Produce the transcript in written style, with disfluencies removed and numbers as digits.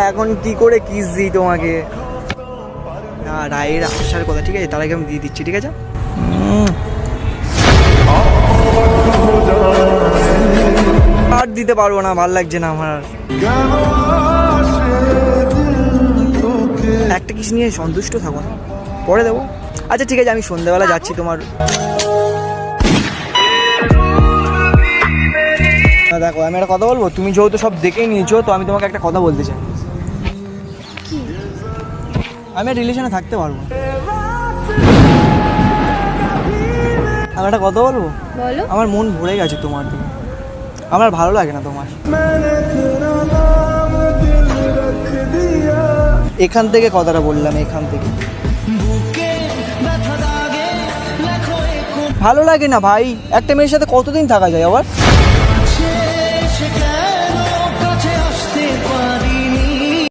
এখন কি করে কিস দিই তোমাকে? না রায়ের আসার কথা, ঠিক আছে, তার আগে আমি দিয়ে দিচ্ছি, ঠিক আছে? আর দিতে পারবো না, ভাল লাগছে না আমার। একটা কিস নিয়ে সন্তুষ্ট থাকো না, পরে দেবো। আচ্ছা ঠিক আছে, আমি সন্ধ্যাবেলা যাচ্ছি তোমার। দেখো আমি একটা কথা বলবো, তুমি যেহেতু সব দেখেই নিয়েছো, তো আমি তোমাকে একটা কথা বলতে চাই। আমি রিলেশনে থাকতে পারবো না। আমি একটা কথা বলবো, বলো। আমার মন ভরে গেছে তোমার দিকে, আমার ভালো লাগে না তোমার। এখান থেকে কথাটা বললাম, এখান থেকে। ভালো লাগে না ভাই, একটা মেয়ের সাথে কতদিন থাকা যায় আবার?